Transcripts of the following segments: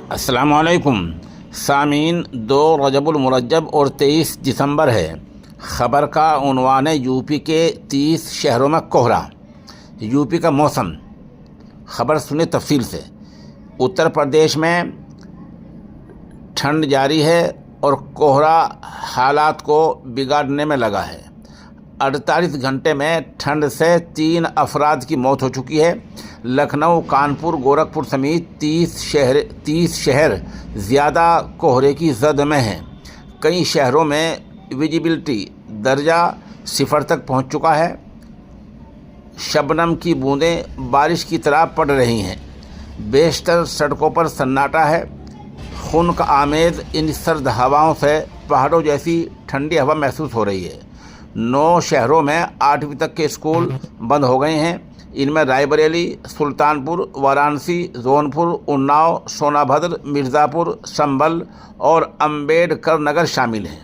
السلام علیکم سامعین، 2 رجب المرجب اور 23 دسمبر ہے۔ خبر کا عنوان ہے یو پی کے 30 شہروں میں کہرا، یو پی کا موسم۔ خبر سنیں تفصیل سے۔ اتر پردیش میں ٹھنڈ جاری ہے اور کہرا حالات کو بگاڑنے میں لگا ہے۔ 48 گھنٹے میں ٹھنڈ سے 3 افراد کی موت ہو چکی ہے۔ لکھنؤ، کانپور، گورکھپور سمیت 30 شہر زیادہ کہرے کی زد میں ہیں۔ کئی شہروں میں ویزیبلٹی درجہ 0 تک پہنچ چکا ہے۔ شبنم کی بوندیں بارش کی طرح پڑ رہی ہیں۔ بیشتر سڑکوں پر سناٹا ہے۔ خنک آمیز ان سرد ہواؤں سے پہاڑوں جیسی ٹھنڈی ہوا محسوس ہو رہی ہے۔ 9 شہروں میں 8ویں تک کے اسکول بند ہو گئے ہیں۔ ان میں رائے بریلی، سلطانپور، وارانسی، جونپور، اناؤ، سونا بھدر، مرزاپور، سنبھل اور امبیڈکر نگر شامل ہیں۔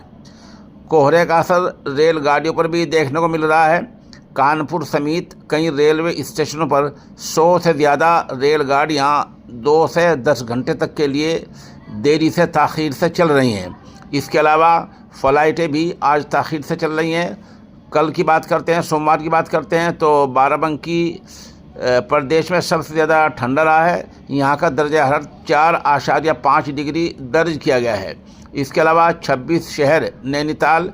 کہرے کا اثر ریل گاڑیوں پر بھی دیکھنے کو مل رہا ہے۔ کانپور سمیت کئی ریلوے اسٹیشنوں پر 100 سے زیادہ ریل گاڑیاں 2 سے 10 گھنٹے تک کے لیے دیری سے تاخیر سے چل رہی ہیں۔ اس کے علاوہ فلائٹیں بھی آج تاخیر سے چل رہی ہیں۔ کل کی بات کرتے ہیں، سوموار کی بات کرتے ہیں تو بارہ پردیش میں سب سے زیادہ ٹھنڈا رہا ہے۔ یہاں کا درجہ حرارت 4.5 ڈگری درج کیا گیا ہے۔ اس کے علاوہ 26 شہر، نینی تال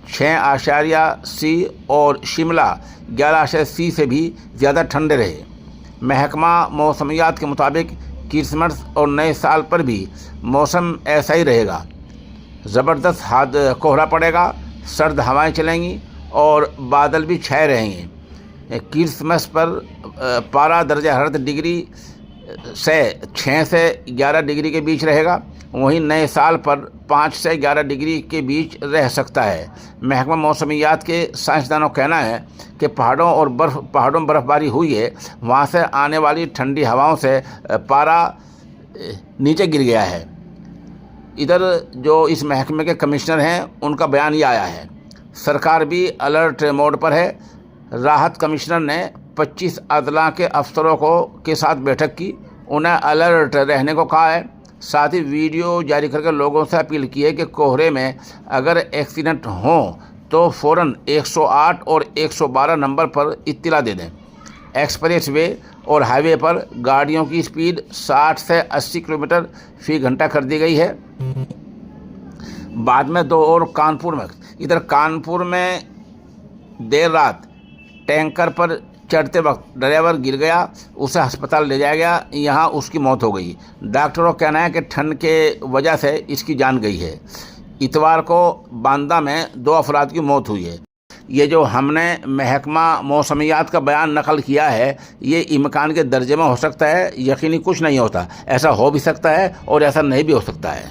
6.C اور شملہ 11.C سے بھی زیادہ ٹھنڈے رہے۔ محکمہ موسمیات کے مطابق کرسمس اور نئے سال پر بھی موسم ایسا ہی رہے گا۔ زبردست کہرا پڑے گا، سرد ہوائیں چلیں گی اور بادل بھی چھائے رہیں گے۔ کرسمس پر پارہ درجہ حرارت ڈگری سے 6 سے 11 ڈگری کے بیچ رہے گا۔ وہیں نئے سال پر 5 سے 11 ڈگری کے بیچ رہ سکتا ہے۔ محکمہ موسمیات کے سائنسدانوں کا کہنا ہے کہ پہاڑوں میں برف باری ہوئی ہے، وہاں سے آنے والی ٹھنڈی ہواؤں سے پارہ نیچے گر گیا ہے۔ ادھر جو اس محکمے کے کمشنر ہیں ان کا بیان یہ آیا ہے۔ سرکار بھی الرٹ موڈ پر ہے۔ راحت کمشنر نے 25 اضلاع کے افسروں کے ساتھ بیٹھک کی، انہیں الرٹ رہنے کو کہا ہے۔ ساتھ ہی ویڈیو جاری کر کے لوگوں سے اپیل کی ہے کہ کہرے میں اگر ایکسیڈنٹ ہوں تو فوراً 108 اور 112 نمبر پر اطلاع دے دیں۔ ایکسپریس وے اور ہائی وے پر گاڑیوں کی سپیڈ 60 سے 80 کلومیٹر فی گھنٹہ کر دی گئی ہے۔ بعد میں 2 اور کانپور میں، ادھر کانپور میں دیر رات ٹینکر پر چڑھتے وقت ڈرائیور گر گیا، اسے ہسپتال لے جایا گیا، یہاں اس کی موت ہو گئی۔ ڈاکٹروں کا کہنا ہے کہ ٹھنڈ کے وجہ سے اس کی جان گئی ہے۔ اتوار کو باندہ میں 2 افراد کی موت ہوئی ہے۔ یہ جو ہم نے محکمہ موسمیات کا بیان نقل کیا ہے، یہ امکان کے درجے میں ہو سکتا ہے، یقینی کچھ نہیں ہوتا۔ ایسا ہو بھی سکتا ہے اور ایسا نہیں بھی ہو سکتا ہے۔